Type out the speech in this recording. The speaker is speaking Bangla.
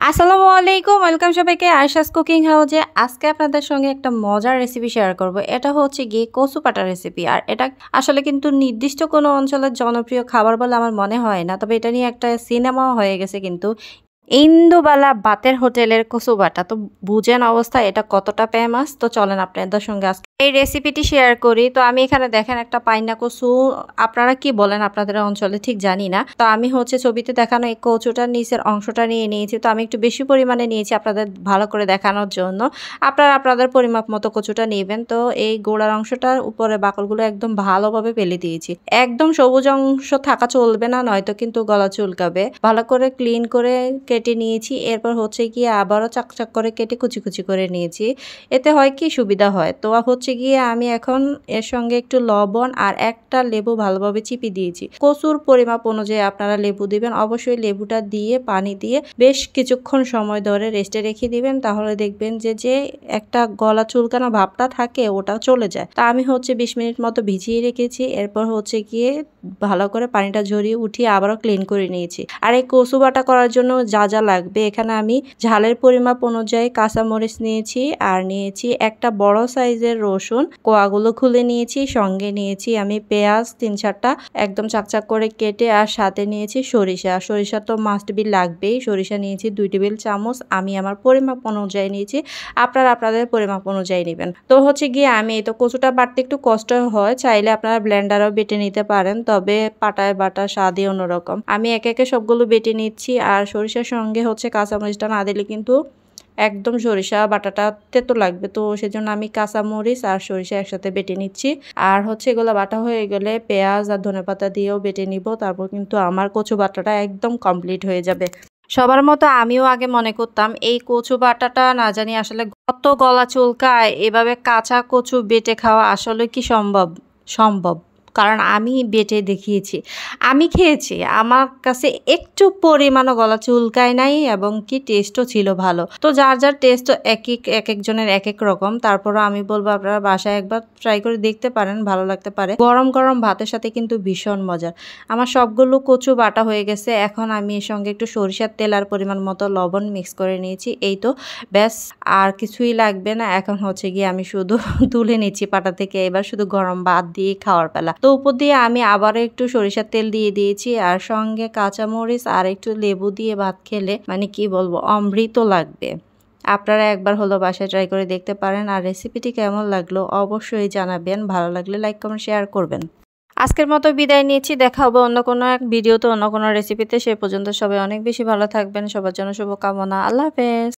আসসালামু আলাইকুম, ওয়েলকাম সবাইকে আয়েশাস কুকিং হাউজে। আজকে আপনাদের সঙ্গে একটা মজার রেসিপি শেয়ার করব। এটা হচ্ছে গিয়ে কচু পাটা রেসিপি। আর এটা আসলে কিন্তু নির্দিষ্ট কোনো অঞ্চলের জনপ্রিয় খাবার বলে আমার মনে হয় না, তবে এটা নিয়ে একটা সিনেমাও হয়ে গেছে কিন্তু। ইন্দুবালা বাতের হোটেলের কচু বাটা, তো বুঝেন অবস্থা এটা কতটা ফেমাস। তো চলেন আপনাদের সঙ্গে আজকে এই রেসিপিটি শেয়ার করি। তো আমি এখানে দেখেন একটা পাইনা কচু, আপনারা কি বলেন আপনাদের অঞ্চলে ঠিক জানি না। তো আমি হচ্ছে ছবিতে দেখানো এই কচুটার নিচের অংশটা নিয়ে নিয়েছি। তো আমি একটু বেশি পরিমাণে নিয়েছি আপনাদের ভালো করে দেখানোর জন্য। আপনারা আপনাদের পরিমাপ মতো কচুটা নেবেন। তো এই গোড়ার অংশটার উপরে বাকলগুলো একদম ভালোভাবে ফেলে দিয়েছি। একদম সবুজ অংশ থাকা চলবে না, নয়তো কিন্তু গলা চুলকাবে। ভালো করে ক্লিন করে কেটে নিয়েছি। এরপর হচ্ছে গিয়ে আবারও চাকচাক করে কেটে কুচি কুচি করে নিয়েছি। এতে হয় কি সুবিধা হয়। তো হচ্ছে গিয়ে আমি এখন এর সঙ্গে একটু লবণ আর একটা লেবু ভালোভাবে চিপে দিয়েছি। কচুর পরিমাপ অনুযায়ী আপনারা লেবু দিবেন। অবশ্যই লেবুটা দিয়ে পানি দিয়ে বেশ কিছুক্ষণ সময় ধরে রেস্টে রেখে দিবেন, তাহলে দেখবেন যে একটা গলা চুলকানো ভাবটা থাকে ওটা চলে যায়। তা আমি হচ্ছে 20 মিনিট মতো ভিজিয়ে রেখেছি। এরপর হচ্ছে গিয়ে ভালো করে পানিটা ঝরিয়ে উঠিয়ে আবারও ক্লিন করে নিয়েছি। আর এই কচু বাটা করার জন্য যা যা লাগবে, এখানে আমি ঝালের পরিমাপ অনুযায়ী কাঁচামরিচ নিয়েছি, আর নিয়েছি একটা বড় সাইজের রসুন, কোয়াগুলো খুলে নিয়েছি। সঙ্গে নিয়েছি আমি পেঁয়াজ 3-4টা একদম চাকচাক করে কেটে, আর সাথে নিয়েছি সরিষা তো মাস্ট বি লাগবেই। সরিষা নিয়েছি 2 টেবিল চামচ। আমি আমার পরিমাপ অনুযায়ী নিয়েছি, আপনারা আপনাদের পরিমাপ অনুযায়ী নেবেন। তো হচ্ছে গিয়ে আমি তো কচুটা বাটতে একটু কষ্ট হয়, চাইলে আপনারা ব্লেন্ডারও বেটে নিতে পারেন, তবে পাটায় বাটা স্বাদই অন্যরকম। আমি একে একে সবগুলো বেটে নিচ্ছি। আর সরিষার সঙ্গে হচ্ছে কাঁচামরিচটা না দিলে কিন্তু একদম সরিষা বাটাটা তেতো লাগবে। তো সেজন্য আমি কাঁচামরিচ আর সরিষা একসাথে বেটে নিচ্ছি। আর হচ্ছে এগুলো বাটা হয়ে গেলে পেঁয়াজ আর ধনেপাতা দিয়েও বেটে নিব। তারপর কিন্তু আমার কচু বাটাটা একদম কমপ্লিট হয়ে যাবে। সবার মতো আমিও আগে মনে করতাম এই কচু বাটাটা না জানি আসলে কত গলা চুলকায়, এভাবে কাঁচা কচু বেটে খাওয়া আসলে কি সম্ভব, কারণ আমি বেটে দেখিয়েছি, আমি খেয়েছি, আমার কাছে একটু পরিমাণও গলা চুলকায় নাই এবং কি টেস্টও ছিল ভালো। তো যার যার টেস্ট এক একজনের এক এক রকম। তারপরও আমি বলবো আপনারা বাসায় একবার ট্রাই করে দেখতে পারেন, ভালো লাগতে পারে। গরম গরম ভাতের সাথে কিন্তু ভীষণ মজার। আমার সবগুলো কচু বাটা হয়ে গেছে। এখন আমি এর সঙ্গে একটু সরিষার তেল আর পরিমাণ মতো লবণ মিক্স করে নিয়েছি। এই তো ব্যাস, আর কিছুই লাগবে না। এখন হচ্ছে গিয়ে আমি শুধু তুলে নিচ্ছি পাটা থেকে। এবার শুধু গরম ভাত দিয়ে খাওয়ার পালা। তো উপর দিয়ে আমি আবারও একটু সরিষার তেল দিয়ে দিয়েছি, আর সঙ্গে কাঁচামরিচ আর একটু লেবু দিয়ে ভাত খেলে মানে কি বলবো, অমৃত লাগবে। আপনারা একবার হলো বাসায় ট্রাই করে দেখতে পারেন। আর রেসিপিটি কেমন লাগলো অবশ্যই জানাবেন। ভালো লাগলে লাইক কমেন্ট শেয়ার করবেন। আজকের মতো বিদায় নিচ্ছি। দেখা হবে অন্য কোনো এক ভিডিওতে, অন্য কোনো রেসিপিতে। সে পর্যন্ত সবাই অনেক বেশি ভালো থাকবেন। সবার জন্য শুভকামনা। আল্লাহ হাফেজ।